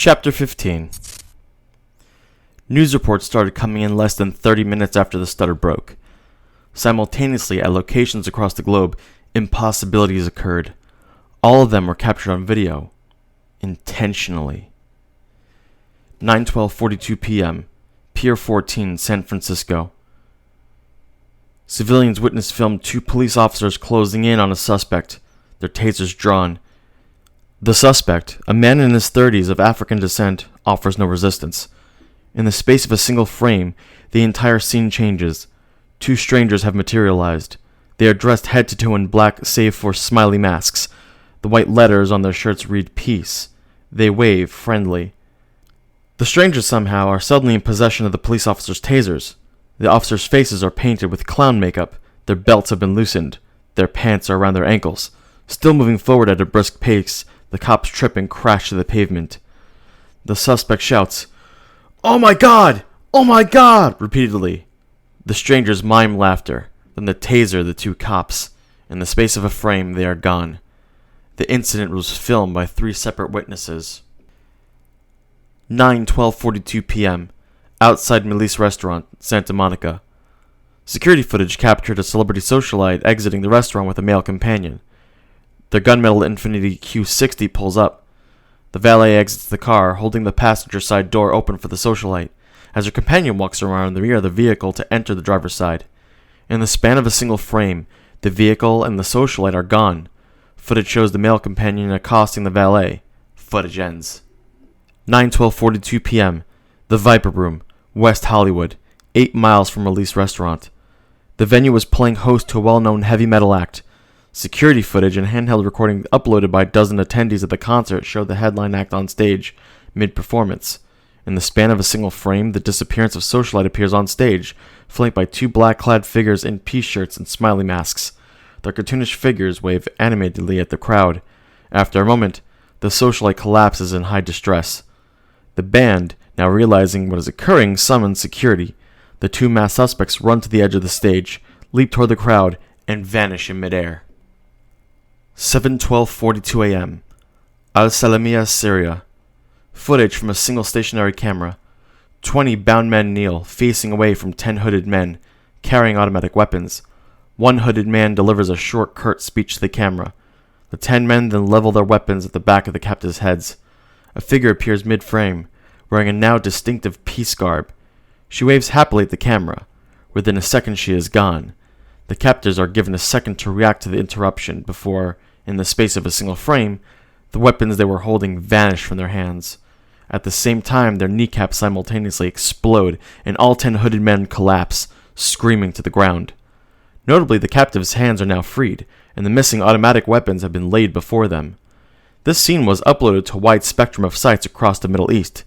Chapter 15. News reports started coming in less than 30 minutes after the stutter broke. Simultaneously, at locations across the globe, impossibilities occurred. All of them were captured on video. Intentionally. 9:12:42 p.m. Pier 14, San Francisco. Civilians witnessed filmed two police officers closing in on a suspect, their tasers drawn. The suspect, a man in his 30s of African descent, offers no resistance. In the space of a single frame, the entire scene changes. Two strangers have materialized. They are dressed head to toe in black save for smiley masks. The white letters on their shirts read peace. They wave, friendly. The strangers somehow are suddenly in possession of the police officers' tasers. The officers' faces are painted with clown makeup. Their belts have been loosened. Their pants are around their ankles. Still moving forward at a brisk pace, the cops trip and crash to the pavement. The suspect shouts, "Oh my God! Oh my God!" repeatedly. The strangers mime laughter, then the taser the two cops. In the space of a frame, they are gone. The incident was filmed by 3 separate witnesses. 9:12:42 p.m. Outside Melis Restaurant, Santa Monica. Security footage captured a celebrity socialite exiting the restaurant with a male companion. Their gunmetal Infiniti Q60 pulls up. The valet exits the car, holding the passenger side door open for the socialite, as her companion walks around the rear of the vehicle to enter the driver's side. In the span of a single frame, the vehicle and the socialite are gone. Footage shows the male companion accosting the valet. Footage ends. 9:12:42 p.m. The Viper Room, West Hollywood, 8 miles from Melis Restaurant. The venue was playing host to a well-known heavy metal act. Security footage and handheld recording uploaded by a dozen attendees at the concert showed the headline act on stage, mid-performance. In the span of a single frame, the disappearance of socialite appears on stage, flanked by 2 black-clad figures in peace shirts and smiley masks. Their cartoonish figures wave animatedly at the crowd. After a moment, the socialite collapses in high distress. The band, now realizing what is occurring, summons security. The 2 masked suspects run to the edge of the stage, leap toward the crowd, and vanish in midair. 7:12:42 a.m. Al-Salamiyah, Syria. Footage from a single stationary camera. 20 bound men kneel, facing away from 10 hooded men, carrying automatic weapons. One hooded man delivers a short, curt speech to the camera. The 10 men then level their weapons at the back of the captives' heads. A figure appears mid-frame, wearing a now distinctive peace garb. She waves happily at the camera. Within a second she is gone. The captives are given a second to react to the interruption before, in the space of a single frame, the weapons they were holding vanish from their hands. At the same time, their kneecaps simultaneously explode and all 10 hooded men collapse, screaming to the ground. Notably, the captives' hands are now freed, and the missing automatic weapons have been laid before them. This scene was uploaded to a wide spectrum of sites across the Middle East.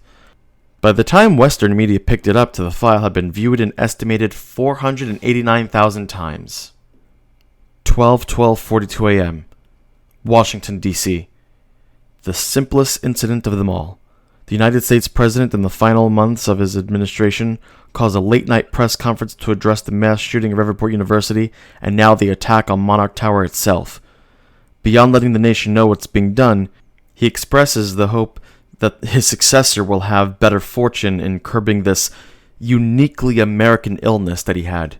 By the time Western media picked it up, the file had been viewed an estimated 489,000 times. 12:42 a.m. Washington, D.C. The simplest incident of them all. The United States President, in the final months of his administration, calls a late-night press conference to address the mass shooting of Everport University and now the attack on Monarch Tower itself. Beyond letting the nation know what's being done, he expresses the hope that his successor will have better fortune in curbing this uniquely American illness that he had.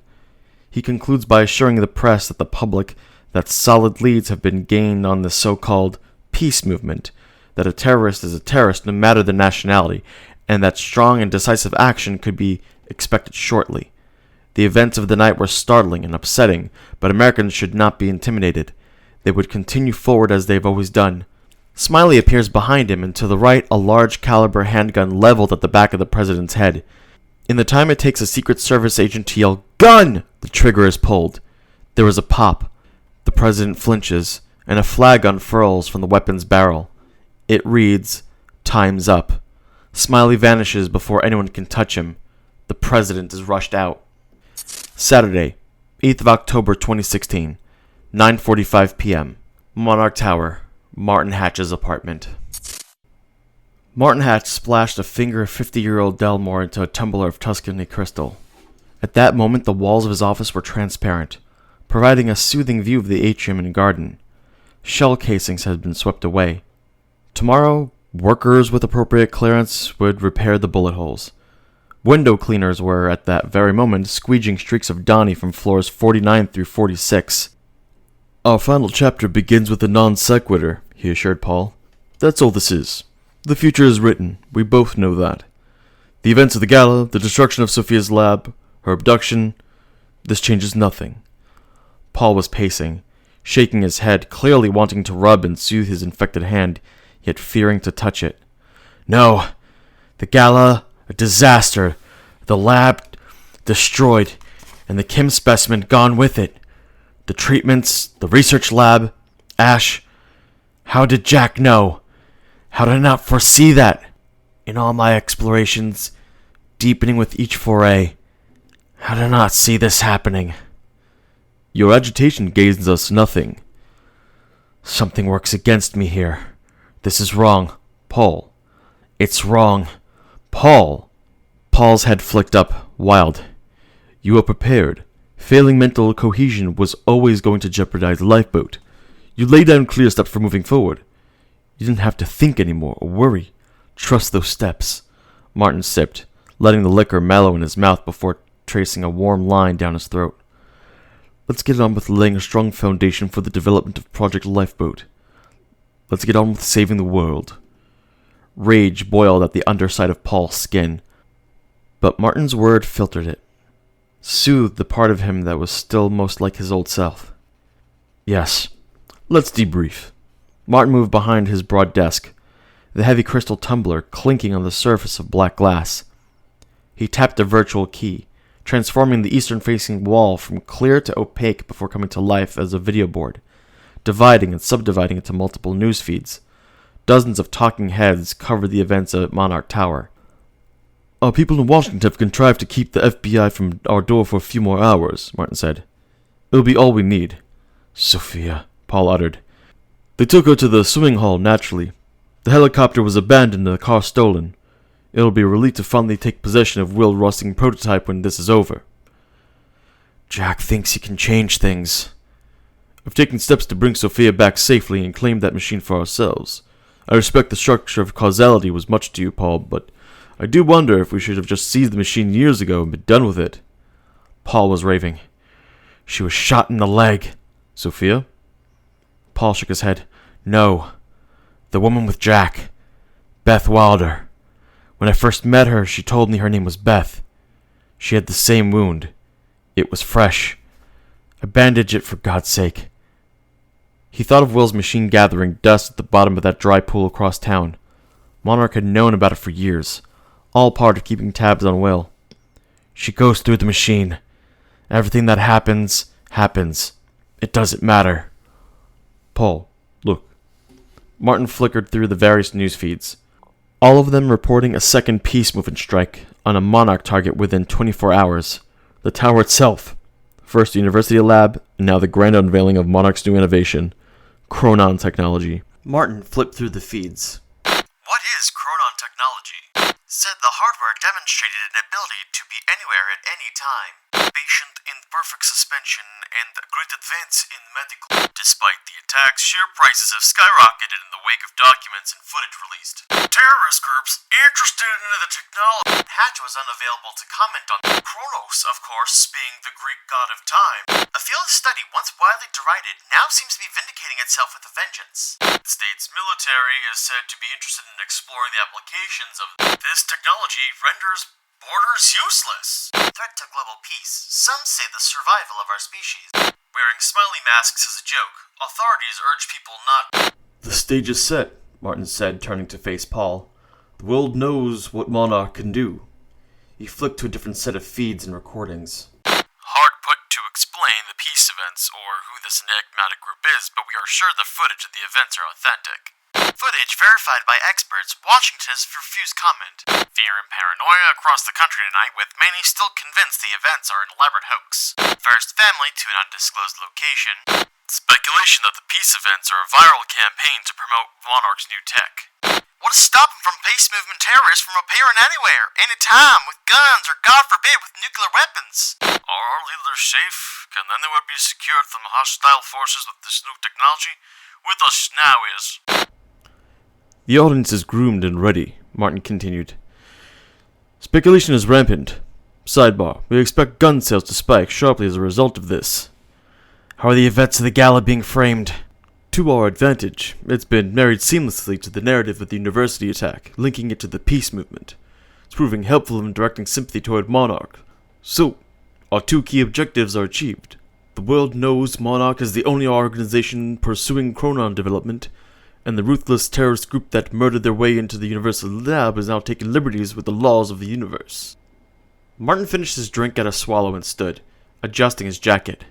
He concludes by assuring the press that the public that solid leads have been gained on the so-called peace movement, that a terrorist is a terrorist no matter the nationality, and that strong and decisive action could be expected shortly. The events of the night were startling and upsetting, but Americans should not be intimidated. They would continue forward as they've always done. Smiley appears behind him, and to the right a large caliber handgun leveled at the back of the president's head. In the time it takes a Secret Service agent to yell, "Gun!" the trigger is pulled. There is a pop. The president flinches, and a flag unfurls from the weapon's barrel. It reads, "Time's up." Smiley vanishes before anyone can touch him. The president is rushed out. Saturday, 8th of October 2016, 9:45 p.m. Monarch Tower, Martin Hatch's apartment. Martin Hatch splashed a finger of 50-year-old Delmore into a tumbler of Tuscany crystal. At that moment, the walls of his office were transparent, providing a soothing view of the atrium and garden. Shell casings had been swept away. Tomorrow, Workers with appropriate clearance would repair the bullet holes. Window cleaners were, at that very moment, squeegeing streaks of Donnie from floors 49 through 46. Our final chapter begins with a non sequitur, he assured Paul. That's all this is. The future is written. We both know that. The events of the gala, the destruction of Sophia's lab, her abduction, this changes nothing. Paul was pacing, shaking his head, clearly wanting to rub and soothe his infected hand, yet fearing to touch it. No, the gala, a disaster, the lab destroyed, and the Kim specimen gone with it. The treatments, the research lab, Ash. How did Jack know? How did I not foresee that? In all my explorations, deepening with each foray, how did I not see this happening? Your agitation gains us nothing. Something works against me here. This is wrong, Paul. It's wrong, Paul. Paul's head flicked up, wild. You were prepared. Failing mental cohesion was always going to jeopardize the lifeboat. You laid down clear steps for moving forward. You didn't have to think anymore or worry. Trust those steps. Martin sipped, letting the liquor mellow in his mouth before tracing a warm line down his throat. Let's get on with laying a strong foundation for the development of Project Lifeboat. Let's get on with saving the world. Rage boiled at the underside of Paul's skin, but Martin's word filtered it, soothed the part of him that was still most like his old self. Yes, let's debrief. Martin moved behind his broad desk, the heavy crystal tumbler clinking on the surface of black glass. He tapped a virtual key, transforming the eastern-facing wall from clear to opaque before coming to life as a video board, dividing and subdividing into multiple news feeds. Dozens of talking heads covered the events at Monarch Tower. Our people in Washington have contrived to keep the FBI from our door for a few more hours, Martin said. It'll be all we need. Sophia, Paul uttered. They took her to the swimming hall naturally. The helicopter was abandoned and the car stolen. It'll be a relief to finally take possession of Will Rossing's prototype when this is over. Jack thinks he can change things. I've taken steps to bring Sophia back safely and claim that machine for ourselves. I respect the structure of causality was much to you, Paul, but I do wonder if we should have just seized the machine years ago and been done with it. Paul was raving. She was shot in the leg. Sophia? Paul shook his head. No. The woman with Jack. Beth Wilder. When I first met her, she told me her name was Beth. She had the same wound. It was fresh. I bandaged it for God's sake. He thought of Will's machine gathering dust at the bottom of that dry pool across town. Monarch had known about it for years, all part of keeping tabs on Will. She goes through the machine. Everything that happens, happens. It doesn't matter. Paul, look. Martin flickered through the various news feeds, all of them reporting a second peace movement strike on a Monarch target within 24 hours. The tower itself. First University Lab, and now the grand unveiling of Monarch's new innovation, Chronon technology. Martin flipped through the feeds. What is Chronon technology? Said the hardware demonstrated an ability to be anywhere at any time, patient in perfect suspension, and a great advance in medical. Despite the attacks, share prices have skyrocketed in the wake of documents and footage released. Terrorist groups interested in the technology. Hatch was unavailable to comment on Chronos, of course, being the Greek god of time. A field study once widely derided now seems to be vindicating itself with a vengeance. The state's military is said to be interested in exploring the applications of this technology renders borders useless. Threat to global peace. Some say the survival of our species. Wearing smiley masks is a joke. Authorities urge people not. The stage is set, Martin said, turning to face Paul. The world knows what Monarch can do. He flicked to a different set of feeds and recordings. Hard put to explain the peace events or who this enigmatic group is, but we are sure the footage of the events are authentic. Footage verified by experts, Washington has refused comment. Fear and paranoia across the country tonight, with many still convinced the events are an elaborate hoax. First family to an undisclosed location. Speculation that the peace events are a viral campaign to promote Monarch's new tech. What is stopping from peace movement terrorists from appearing anywhere, anytime, with guns or, God forbid, with nuclear weapons? Are our leaders safe? Can anyone be secured from hostile forces with this new technology? With us now is... The audience is groomed and ready, Martin continued. Speculation is rampant. Sidebar, we expect gun sales to spike sharply as a result of this. How are the events of the gala being framed? To our advantage, it's been married seamlessly to the narrative of the university attack, linking it to the peace movement. It's proving helpful in directing sympathy toward Monarch. So, our two key objectives are achieved. The world knows Monarch is the only organization pursuing Chronon development, and the ruthless terrorist group that murdered their way into the Universal Lab is now taking liberties with the laws of the universe. Martin finished his drink at a swallow and stood, adjusting his jacket.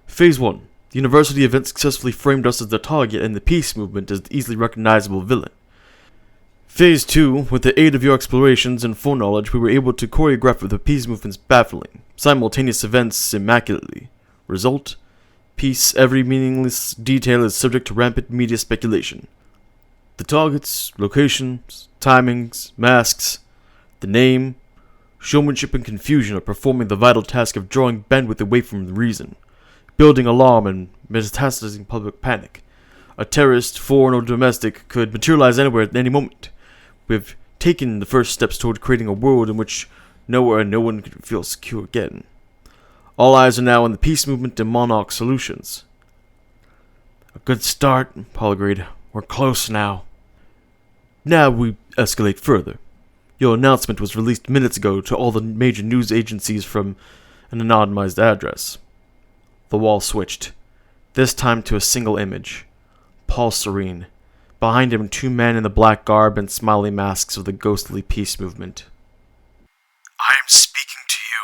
Phase 1. The university event successfully framed us as the target and the peace movement as the easily recognizable villain. Phase 2. With the aid of your explorations and foreknowledge, we were able to choreograph the peace movement's baffling, simultaneous events immaculately. Result? Peace, every meaningless detail is subject to rampant media speculation. The targets, locations, timings, masks, the name, showmanship and confusion are performing the vital task of drawing bandwidth away from reason, building alarm and metastasizing public panic. A terrorist, foreign or domestic, could materialize anywhere at any moment. We've taken the first steps toward creating a world in which nowhere and no one can feel secure again. All eyes are now on the peace movement and Monarch solutions. A good start, Paul agreed. We're close now. Now we escalate further. Your announcement was released minutes ago to all the major news agencies from an anonymized address. The wall switched, this time to a single image. Paul Serene. Behind him, two men in the black garb and smiley masks of the ghostly peace movement. I am speaking to you.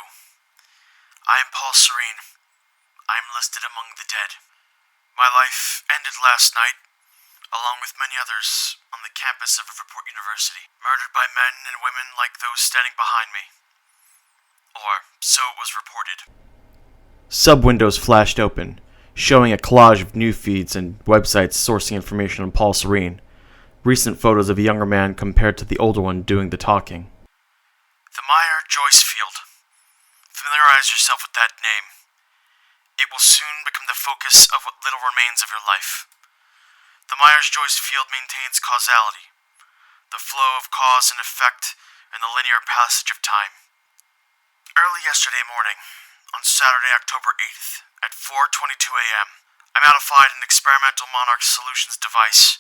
I am Paul Serene. I am listed among the dead. My life ended last night, along with many others, on the campus of Riverport University, murdered by men and women like those standing behind me. Or so it was reported. Sub-windows flashed open, showing a collage of news feeds and websites sourcing information on Paul Serene. Recent photos of a younger man compared to the older one doing the talking. The Meyer Joyce Field. Familiarize yourself with that name. It will soon become the focus of what little remains of your life. The Myers-Joyce field maintains causality, the flow of cause and effect, and the linear passage of time. Early yesterday morning, on Saturday, October 8th, at 4:22 a.m., I modified an experimental Monarch Solutions device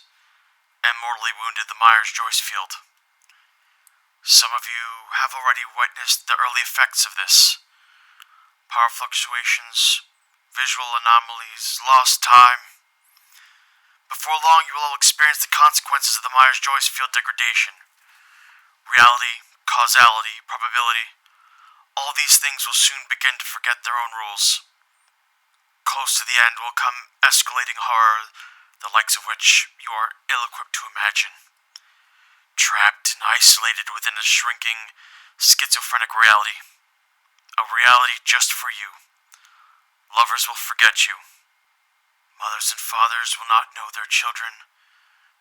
and mortally wounded the Myers-Joyce field. Some of you have already witnessed the early effects of this. Power fluctuations, visual anomalies, lost time. Before long, you will all experience the consequences of the Myers-Joyce field degradation. Reality, causality, probability, all these things will soon begin to forget their own rules. Close to the end will come escalating horror, the likes of which you are ill-equipped to imagine. Trapped and isolated within a shrinking, schizophrenic reality. A reality just for you. Lovers will forget you. Mothers and fathers will not know their children.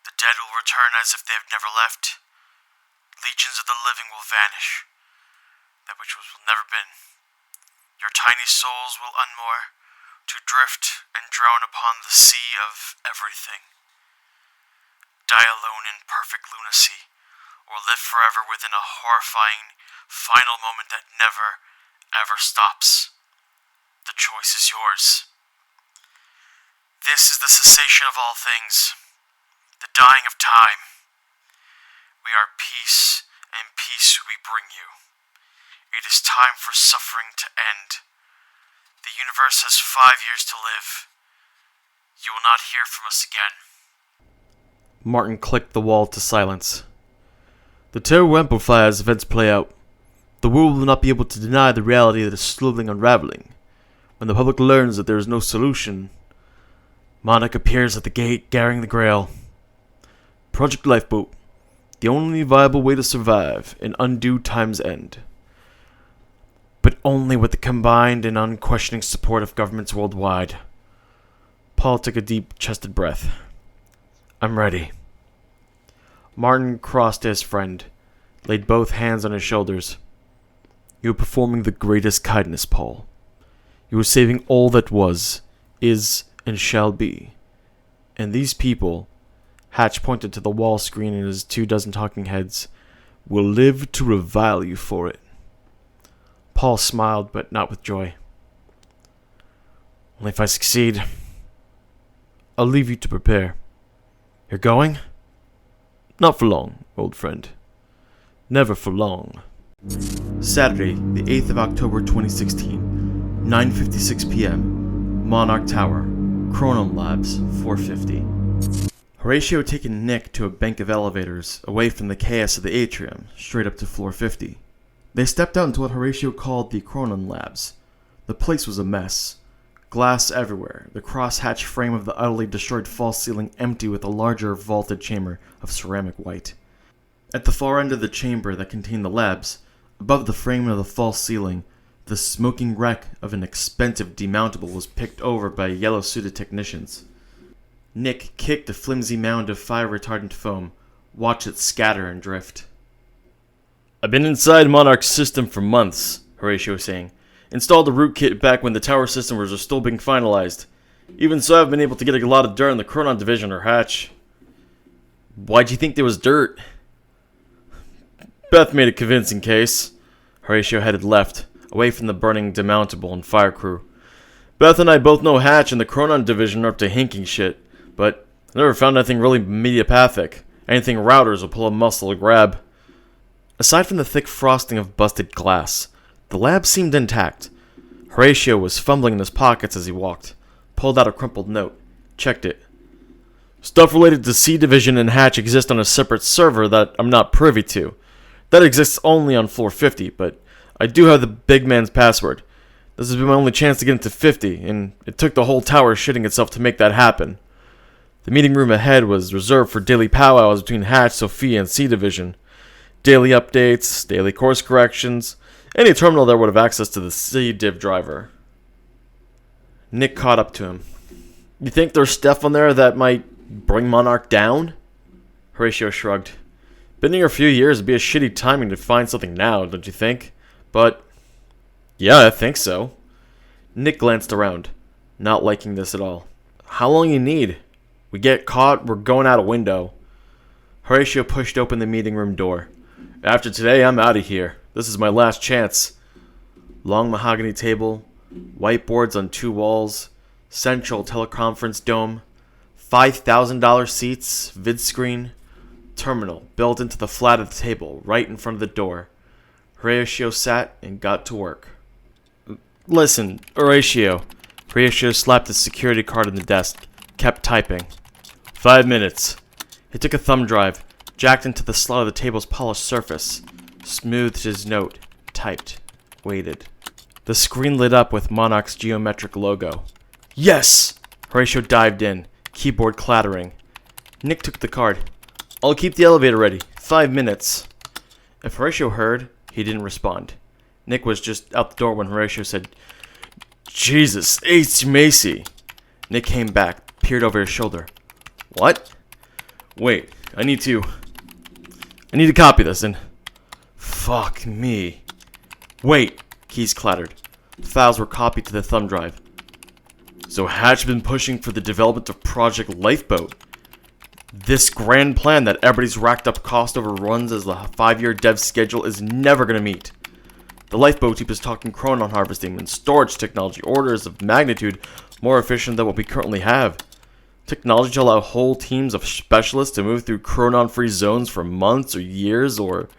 The dead will return as if they have never left. Legions of the living will vanish. That which was will never been. Your tiny souls will unmoor, to drift and drown upon the sea of everything. Die alone in perfect lunacy, or live forever within a horrifying, final moment that never, ever stops. The choice is yours. This is the cessation of all things, the dying of time. We are peace, and peace we bring you. It is time for suffering to end. The universe has 5 years to live. You will not hear from us again. Martin clicked the wall to silence. The terror will amplify as events play out. The world will not be able to deny the reality that is slowly unraveling. When the public learns that there is no solution, Monarch appears at the gate carrying the Grail. Project Lifeboat, the only viable way to survive and undo time's end. But only with the combined and unquestioning support of governments worldwide. Paul took a deep-chested breath. I'm ready. Martin crossed to his friend, laid both hands on his shoulders. You are performing the greatest kindness, Paul. You are saving all that was, is, and shall be. And these people Hatch pointed to the wall screen and his 24 talking heads. "Will live to revile you for it." Paul smiled, but not with joy. "Only if I succeed. I'll leave you to prepare. You're going?" "Not for long, old friend. Never for long." Saturday, the 8th of October 2016, 9:56 p.m., Monarch Tower, Chronon Labs, 450. Horatio had taken Nick to a bank of elevators, away from the chaos of the atrium, straight up to floor 50. They stepped out into what Horatio called the Chronon Labs. The place was a mess. Glass everywhere, the crosshatch frame of the utterly destroyed false ceiling empty with a larger vaulted chamber of ceramic white. At the far end of the chamber that contained the labs, above the frame of the false ceiling, the smoking wreck of an expensive demountable was picked over by yellow-suited technicians. Nick kicked a flimsy mound of fire-retardant foam, watched it scatter and drift. "I've been inside Monarch's system for months," Horatio was saying. "Installed the rootkit back when the tower systems were still being finalized. Even so, I've been able to get a lot of dirt on the Chronon division or Hatch." "Why'd you think there was dirt?" "Beth made a convincing case." Horatio headed left, away from the burning demountable and fire crew. "Beth and I both know Hatch and the Chronon division are up to hinking shit, but I never found anything really mediapathic. Anything routers will pull a muscle to grab." Aside from the thick frosting of busted glass, the lab seemed intact. Horatio was fumbling in his pockets as he walked, pulled out a crumpled note, checked it. "Stuff related to C Division and Hatch exists on a separate server that I'm not privy to. That exists only on floor 50, but I do have the big man's password. This has been my only chance to get into 50, and it took the whole tower shitting itself to make that happen." The meeting room ahead was reserved for daily powwows between Hatch, Sophia, and C Division. Daily updates, daily course corrections, any terminal there would have access to the C Div driver. Nick caught up to him. "You think there's stuff on there that might bring Monarch down?" Horatio shrugged. "Been here a few years, it'd be a shitty timing to find something now, don't you think? But, yeah, I think so." Nick glanced around, not liking this at all. "How long you need? We get caught, we're going out a window." Horatio pushed open the meeting room door. "After today, I'm out of here. This is my last chance." Long mahogany table, whiteboards on 2 walls, central teleconference dome, $5,000 seats, vid screen, terminal built into the flat of the table right in front of the door. Horatio sat and got to work. "Listen, Horatio." Horatio slapped his security card on the desk, kept typing. 5 minutes. He took a thumb drive, jacked into the slot of the table's polished surface, smoothed his note, typed, waited. The screen lit up with Monarch's geometric logo. "Yes!" Horatio dived in, keyboard clattering. Nick took the card. "I'll keep the elevator ready. 5 minutes." If Horatio heard, he didn't respond. Nick was just out the door when Horatio said, "Jesus, H. Macy." Nick came back, peered over his shoulder. "What?" "Wait, I need to copy this and..." "Fuck me." "Wait," keys clattered. The files were copied to the thumb drive. "So Hatch been pushing for the development of Project Lifeboat. This grand plan that everybody's racked up cost overruns as the 5-year dev schedule is never going to meet. The Lifeboat team is talking chronon harvesting and storage technology orders of magnitude more efficient than what we currently have. Technology to allow whole teams of specialists to move through chronon-free zones for months or years, or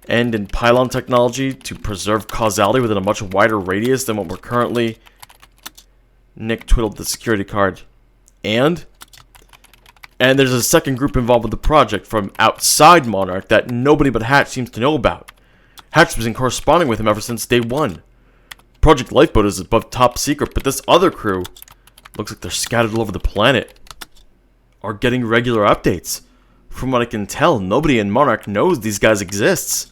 end in pylon technology to preserve causality within a much wider radius than what we're currently..." Nick twiddled the security card. And there's a second group involved with the project from outside Monarch that nobody but Hatch seems to know about. Hatch has been corresponding with him ever since day 1. Project Lifeboat is above top secret, but this other crew looks like they're scattered all over the planet. Are getting regular updates. From what I can tell, nobody in Monarch knows these guys exists.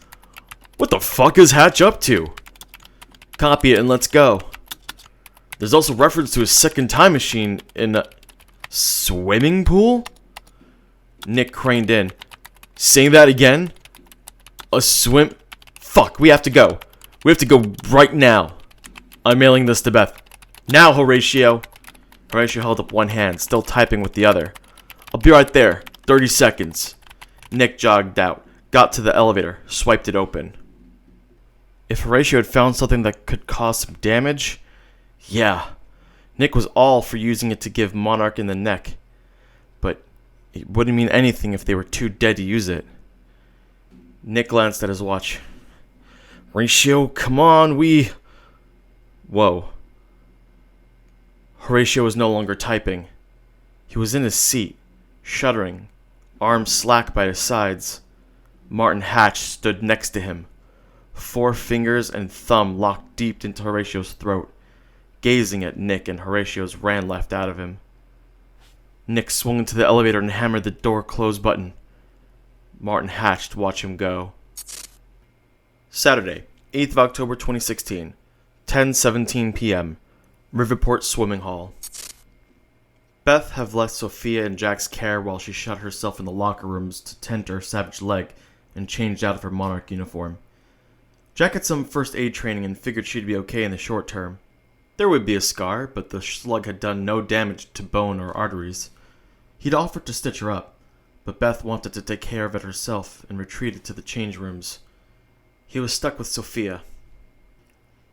What the fuck is Hatch up to? Copy it and let's go. There's also reference to a second time machine in a swimming pool? Nick craned in. "Saying that again? A swim... Fuck, we have to go. We have to go right now. I'm mailing this to Beth. Now, Horatio." Horatio held up one hand, still typing with the other. "I'll be right there. 30 seconds. Nick jogged out, got to the elevator, swiped it open. If Horatio had found something that could cause some damage, yeah, Nick was all for using it to give Monarch in the neck. But it wouldn't mean anything if they were too dead to use it. Nick glanced at his watch. Horatio, come on, Whoa. Horatio was no longer typing. He was in his seat, shuddering, arms slack by his sides. Martin Hatch stood next to him, 4 fingers and thumb locked deep into Horatio's throat, gazing at Nick, and Horatio's ran left out of him. Nick swung into the elevator and hammered the door close button. Martin Hatch to watch him go. Saturday, 8th of October 2016, 10:17 p.m., Riverport Swimming Hall. Beth had left Sophia in Jack's care while she shut herself in the locker rooms to tend to her savage leg and changed out of her Monarch uniform. Jack had some first aid training and figured she'd be okay in the short term. There would be a scar, but the slug had done no damage to bone or arteries. He'd offered to stitch her up, but Beth wanted to take care of it herself and retreated to the change rooms. He was stuck with Sophia.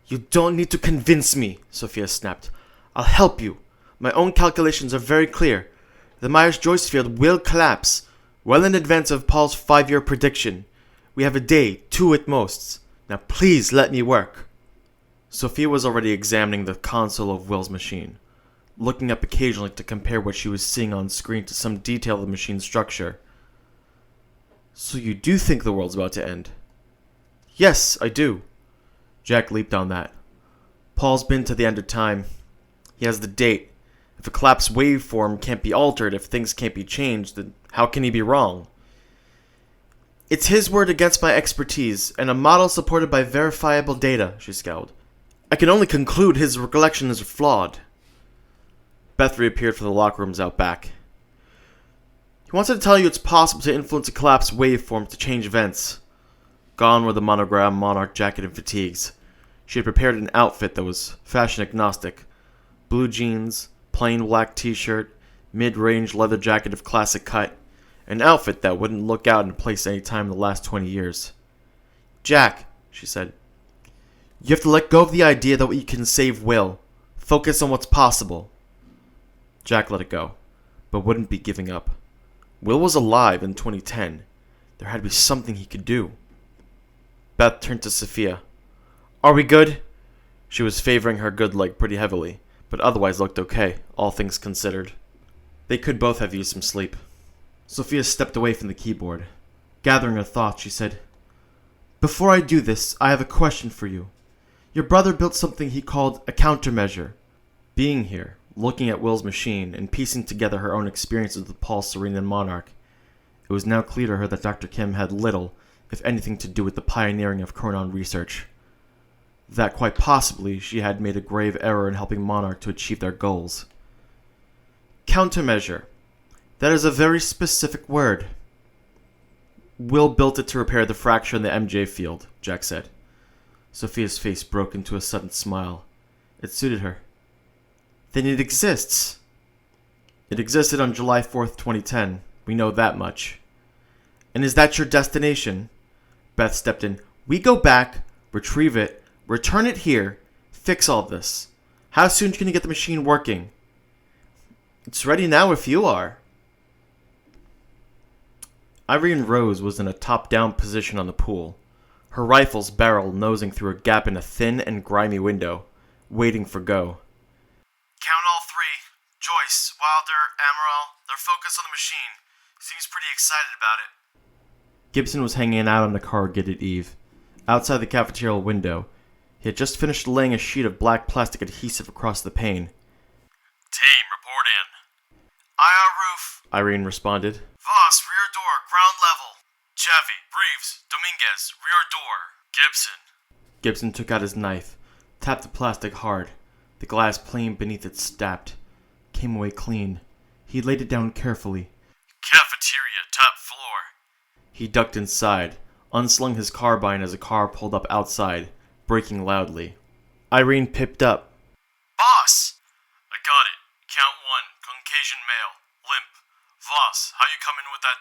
You don't need to convince me, Sophia snapped. I'll help you. My own calculations are very clear. The Myers-Joyce field will collapse, well in advance of Paul's 5-year prediction. We have a day, 2 at most. Now please let me work. Sophia was already examining the console of Will's machine, looking up occasionally to compare what she was seeing on screen to some detail of the machine's structure. So you do think the world's about to end? Yes, I do. Jack leaped on that. Paul's been to the end of time. He has the date. If a collapse waveform can't be altered, if things can't be changed, then how can he be wrong? It's his word against my expertise, and a model supported by verifiable data, she scowled. I can only conclude his recollections are flawed. Beth reappeared from the locker rooms out back. He wanted to tell you it's possible to influence a collapse waveform to change events. Gone were the monogram Monarch jacket and fatigues. She had prepared an outfit that was fashion agnostic. Blue jeans, plain black t-shirt, mid-range leather jacket of classic cut. An outfit that wouldn't look out in place any time in the last 20 years. Jack, she said, you have to let go of the idea that you can save Will. Focus on what's possible. Jack let it go, but wouldn't be giving up. Will was alive in 2010. There had to be something he could do. Beth turned to Sophia. Are we good? She was favoring her good leg pretty heavily, but otherwise looked okay, all things considered. They could both have used some sleep. Sophia stepped away from the keyboard. Gathering her thoughts, she said, Before I do this, I have a question for you. Your brother built something he called a countermeasure. Being here, looking at Will's machine, and piecing together her own experiences with Paul, Serene, and Monarch, it was now clear to her that Dr. Kim had little, if anything, to do with the pioneering of chronon research. That quite possibly she had made a grave error in helping Monarch to achieve their goals. Countermeasure. That is a very specific word. Will built it to repair the fracture in the MJ field, Jack said. Sophia's face broke into a sudden smile. It suited her. Then it exists. It existed on July 4th, 2010. We know that much. And is that your destination? Beth stepped in. We go back, retrieve it, return it here, fix all this. How soon can you get the machine working? It's ready now if you are. Irene Rose was in a top-down position on the pool, her rifle's barrel nosing through a gap in a thin and grimy window, waiting for go. Count all 3. Joyce, Wilder, Amaral, they're focused on the machine. Seems pretty excited about it. Gibson was hanging out on the corrugated eave, outside the cafeteria window. He had just finished laying a sheet of black plastic adhesive across the pane. Team, report in. IR roof, Irene responded. Voss, rear door, ground level. Chaffee, Reeves, Dominguez, rear door. Gibson. Gibson took out his knife, tapped the plastic hard. The glass plane beneath it snapped, came away clean. He laid it down carefully. Cafeteria, top floor. He ducked inside, unslung his carbine as a car pulled up outside, braking loudly. Irene pipped up. Boss! I got it. Count 1, Caucasian male, limp. Voss, how you coming with that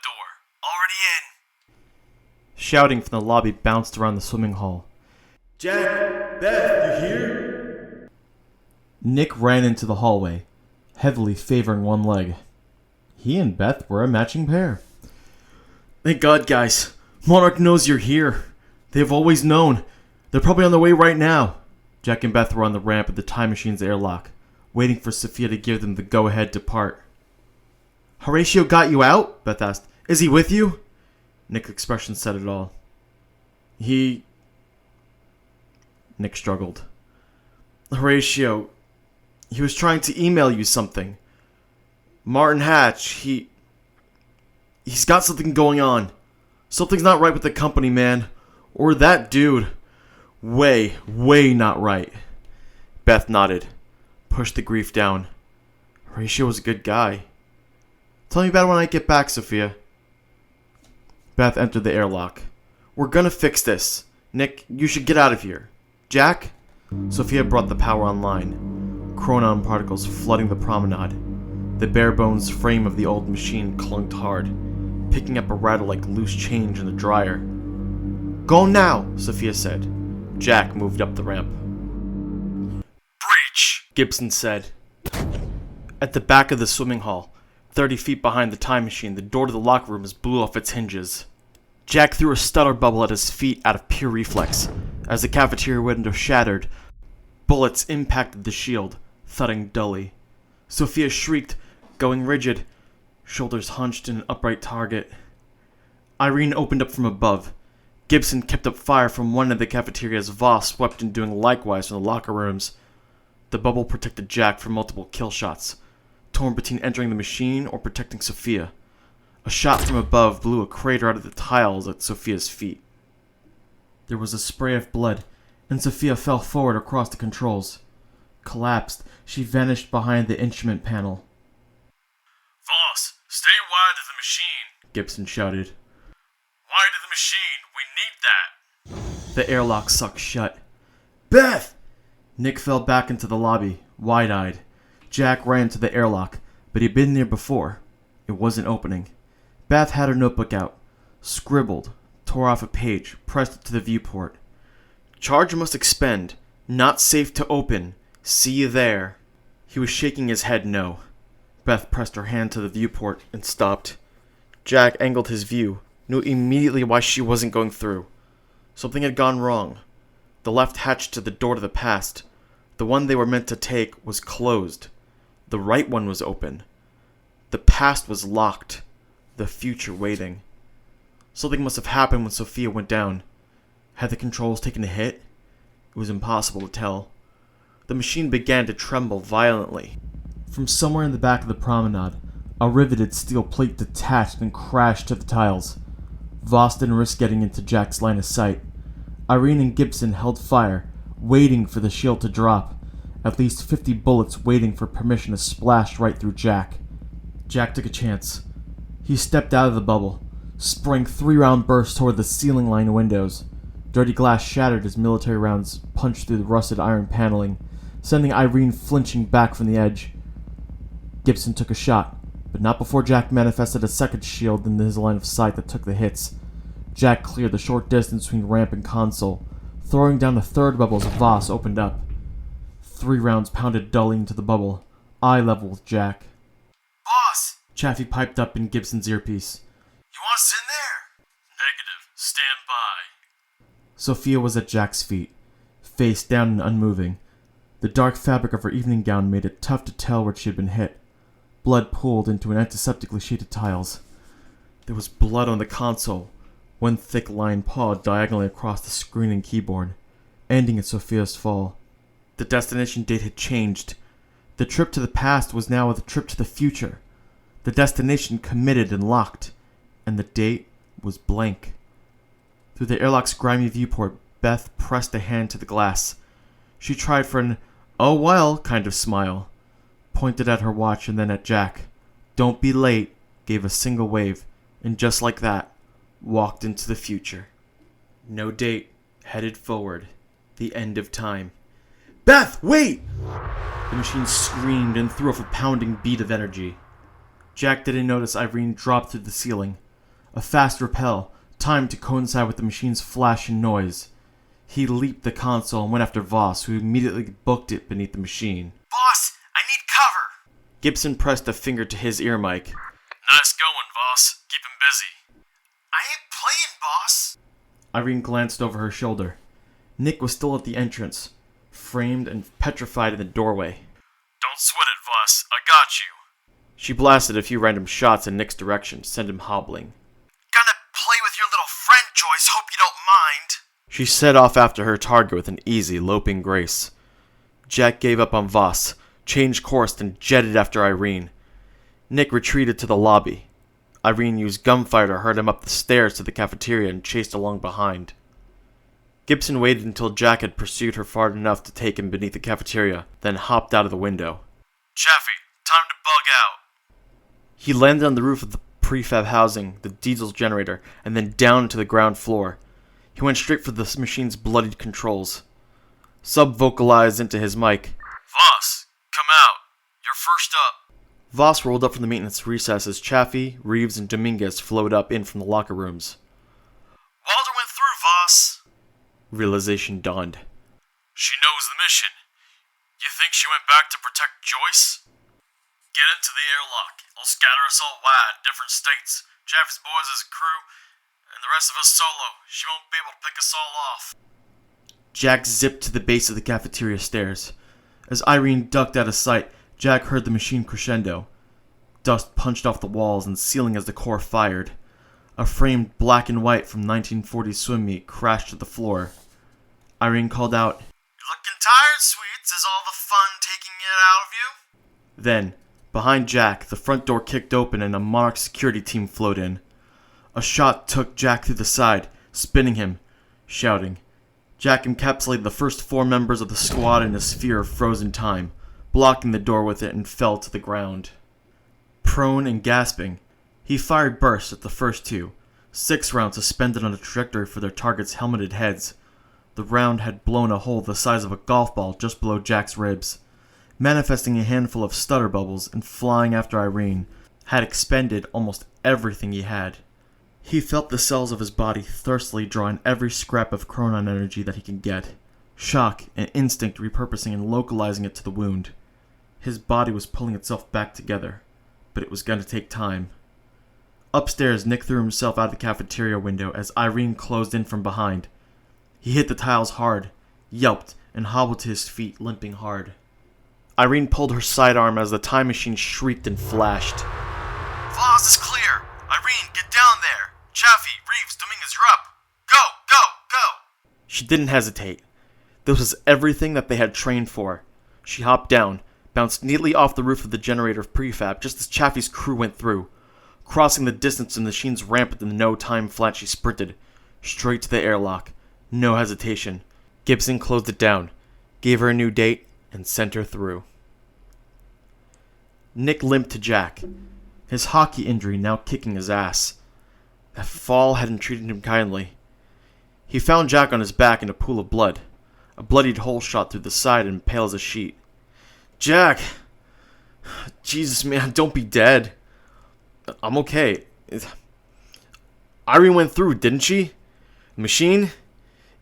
already in. Shouting from the lobby bounced around the swimming hall. Jack, Beth, you here? Nick ran into the hallway, heavily favoring one leg. He and Beth were a matching pair. Thank God, guys. Monarch knows you're here. They've always known. They're probably on their way right now. Jack and Beth were on the ramp at the time machine's airlock, waiting for Sophia to give them the go-ahead to part. Horatio got you out? Beth asked. Is he with you? Nick's expression said it all. Nick struggled. Horatio, he was trying to email you something. Martin Hatch, he's got something going on. Something's not right with the company, man. Or that dude. Way not right. Beth nodded, pushed the grief down. Horatio was a good guy. Tell me about it when I get back, Sophia. Beth entered the airlock. We're gonna fix this. Nick, you should get out of here. Jack? Sophia brought the power online. Chronon particles flooding the promenade. The bare-bones frame of the old machine clunked hard, picking up a rattle like loose change in the dryer. Go now, Sophia said. Jack moved up the ramp. Breach, Gibson said. At the back of the swimming hall, 30 feet behind the time machine, the door to the locker rooms blew off its hinges. Jack threw a stutter bubble at his feet out of pure reflex. As the cafeteria window shattered, bullets impacted the shield, thudding dully. Sophia shrieked, going rigid, shoulders hunched in an upright target. Irene opened up from above. Gibson kept up fire from one end of the cafeteria as Voss swept in doing likewise from the locker rooms. The bubble protected Jack from multiple kill shots, torn between entering the machine or protecting Sophia. A shot from above blew a crater out of the tiles at Sophia's feet. There was a spray of blood, and Sophia fell forward across the controls. Collapsed, she vanished behind the instrument panel. Voss, stay wide of the machine, Gibson shouted. Wide of the machine, we need that. The airlock sucked shut. Beth! Nick fell back into the lobby, wide-eyed. Jack ran to the airlock, but he'd been there before. It wasn't opening. Beth had her notebook out, scribbled, tore off a page, pressed it to the viewport. Charge must expend. Not safe to open. See you there. He was shaking his head no. Beth pressed her hand to the viewport and stopped. Jack angled his view, knew immediately why she wasn't going through. Something had gone wrong. The left hatch to the door to the past, the one they were meant to take, was closed. The right one was open. The past was locked. The future waiting. Something must have happened when Sophia went down. Had the controls taken a hit? It was impossible to tell. The machine began to tremble violently. From somewhere in the back of the promenade, a riveted steel plate detached and crashed to the tiles. Voss didn't risk getting into Jack's line of sight. Irene and Gibson held fire, waiting for the shield to drop. At least 50 bullets waiting for permission to splash right through Jack. Jack took a chance. He stepped out of the bubble, sprang 3-round bursts toward the ceiling line windows. Dirty glass shattered as military rounds punched through the rusted iron paneling, sending Irene flinching back from the edge. Gibson took a shot, but not before Jack manifested a second shield in his line of sight that took the hits. Jack cleared the short distance between ramp and console, throwing down the third bubble as Voss opened up. 3 rounds pounded dully into the bubble, eye level with Jack. Boss! Chaffee piped up in Gibson's earpiece. You want us in there? Negative. Stand by. Sophia was at Jack's feet, face down and unmoving. The dark fabric of her evening gown made it tough to tell where she had been hit. Blood pooled into an antiseptically sheeted tiles. There was blood on the console, one thick line pawed diagonally across the screen and keyboard, ending at Sophia's fall. The destination date had changed. The trip to the past was now a trip to the future. The destination committed and locked, and the date was blank. Through the airlock's grimy viewport, Beth pressed a hand to the glass. She tried for an "oh well" kind of smile, pointed at her watch and then at Jack. "Don't be late," gave a single wave, and just like that, walked into the future. No date, headed forward, the end of time. Beth, wait! The machine screamed and threw off a pounding beat of energy. Jack didn't notice Irene dropped through the ceiling. a fast rappel, timed to coincide with the machine's flash and noise. He leaped the console and went after Voss, who immediately booked it beneath the machine. Boss, I need cover! Gibson pressed a finger to his ear mic. Nice going, Voss. Keep him busy. I ain't playing, boss. Irene glanced over her shoulder. Nick was still at the entrance, framed and petrified in the doorway. Don't sweat it, Voss. I got you. She blasted a few random shots in Nick's direction to send him hobbling. Gonna play with your little friend, Joyce. Hope you don't mind. She set off after her target with an easy, loping grace. Jack gave up on Voss, changed course, and jetted after Irene. Nick retreated to the lobby. Irene used gunfire to herd him up the stairs to the cafeteria and chased along behind. Gibson waited until Jack had pursued her far enough to take him beneath the cafeteria, then hopped out of the window. Chaffee, time to bug out. He landed on the roof of the prefab housing, the diesel generator, and then down to the ground floor. He went straight for the machine's bloodied controls. Sub vocalized into his mic. Voss, come out. You're first up. Voss rolled up from the maintenance recess as Chaffee, Reeves, and Dominguez flowed up in from the locker rooms. Walter went through, Voss. Realization dawned. She knows the mission. You think she went back to protect Joyce? Get into the airlock. I'll scatter us all wide, different states. Chaffee's boys as a crew, and the rest of us solo. She won't be able to pick us all off. Jack zipped to the base of the cafeteria stairs. As Irene ducked out of sight, Jack heard the machine crescendo. Dust punched off the walls and ceiling as the core fired. A framed black and white from 1940s swim meet crashed to the floor. Irene called out, You're looking tired, sweets. Is all the fun taking it out of you? Then, behind Jack, the front door kicked open and a Monarch security team flowed in. A shot took Jack through the side, spinning him, shouting. Jack encapsulated the first 4 members of the squad in a sphere of frozen time, blocking the door with it, and fell to the ground. Prone and gasping, he fired bursts at the first 2, 6 rounds suspended on a trajectory for their targets' helmeted heads. The round had blown a hole the size of a golf ball just below Jack's ribs, manifesting a handful of stutter bubbles and flying after Irene, had expended almost everything he had. He felt the cells of his body thirstily drawing every scrap of chronon energy that he could get, shock and instinct repurposing and localizing it to the wound. His body was pulling itself back together, but it was going to take time. Upstairs, Nick threw himself out the cafeteria window as Irene closed in from behind. He hit the tiles hard, yelped, and hobbled to his feet, limping hard. Irene pulled her sidearm as the time machine shrieked and flashed. Voss is clear. Irene, get down there. Chaffee, Reeves, Dominguez, you're up. Go, go, go. She didn't hesitate. This was everything that they had trained for. She hopped down, bounced neatly off the roof of the generator prefab just as Chaffee's crew went through. Crossing the distance in the machine's ramp at the no-time flat, she sprinted. Straight to the airlock. No hesitation. Gibson closed it down, gave her a new date, and sent her through. Nick limped to Jack, his hockey injury now kicking his ass. That fall hadn't treated him kindly. He found Jack on his back in a pool of blood, a bloodied hole shot through the side and pale as a sheet. Jack! Jesus, man, don't be dead. I'm okay. Irene went through, didn't she? Machine?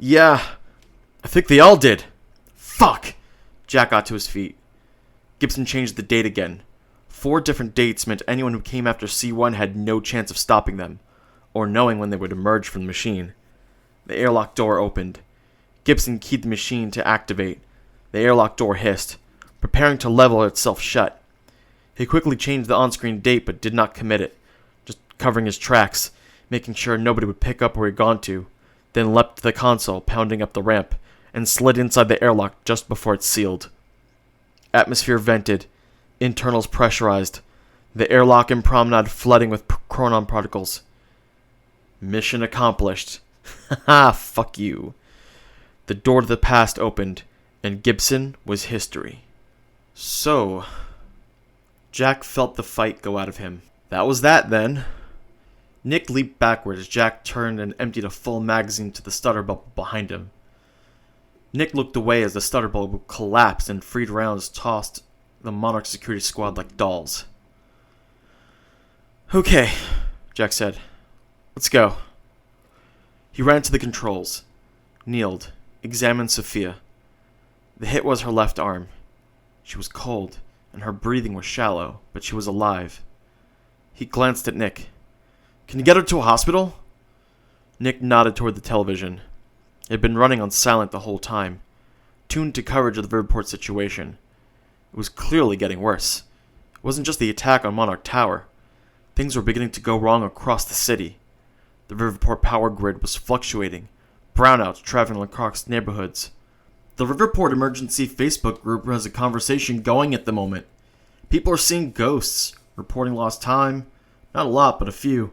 Yeah, I think they all did. Fuck! Jack got to his feet. Gibson changed the date again. 4 different dates meant anyone who came after C1 had no chance of stopping them, or knowing when they would emerge from the machine. The airlock door opened. Gibson keyed the machine to activate. The airlock door hissed, preparing to level itself shut. He quickly changed the on-screen date but did not commit it, just covering his tracks, making sure nobody would pick up where he'd gone to, then leapt to the console, pounding up the ramp, and slid inside the airlock just before it sealed. Atmosphere vented, internals pressurized, the airlock and promenade flooding with chronon particles. Mission accomplished. Haha, fuck you. The door to the past opened, and Gibson was history. So, Jack felt the fight go out of him. That was that, then. Nick leaped backward as Jack turned and emptied a full magazine to the stutter bubble behind him. Nick looked away as the stutter bubble collapsed and freed rounds tossed the Monarch security squad like dolls. Okay, Jack said. Let's go. He ran to the controls, kneeled, examined Sophia. The hit was her left arm. She was cold, and her breathing was shallow, but she was alive. He glanced at Nick. Can you get her to a hospital? Nick nodded toward the television. It had been running on silent the whole time, tuned to coverage of the Riverport situation. It was clearly getting worse. It wasn't just the attack on Monarch Tower. Things were beginning to go wrong across the city. The Riverport power grid was fluctuating, brownouts traveling across neighborhoods. The Riverport Emergency Facebook group has a conversation going at the moment. People are seeing ghosts, reporting lost time. Not a lot, but a few.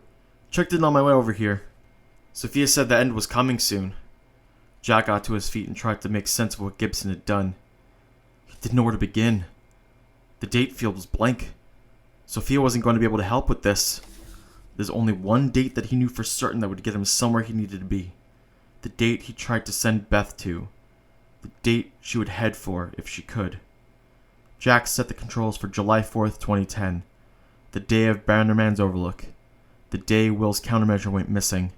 Checked in on my way over here. Sophia said the end was coming soon. Jack got to his feet and tried to make sense of what Gibson had done. He didn't know where to begin. The date field was blank. Sophia wasn't going to be able to help with this. There's only one date that he knew for certain that would get him somewhere he needed to be. The date he tried to send Beth to. The date she would head for if she could. Jack set the controls for July 4th, 2010. The day of Bannerman's Overlook. The day Will's countermeasure went missing.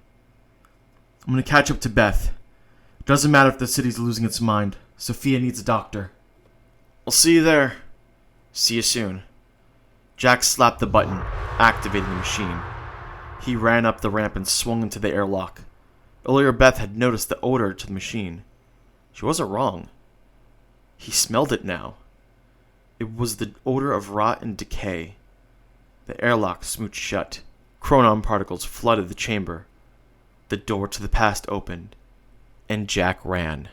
I'm gonna catch up to Beth. Doesn't matter if the city's losing its mind. Sophia needs a doctor. I'll see you there. See you soon. Jack slapped the button, activating the machine. He ran up the ramp and swung into the airlock. Earlier Beth had noticed the odor to the machine. She wasn't wrong. He smelled it now. It was the odor of rot and decay. The airlock smooched shut. Chronon particles flooded the chamber. The door to the past opened, and Jack ran.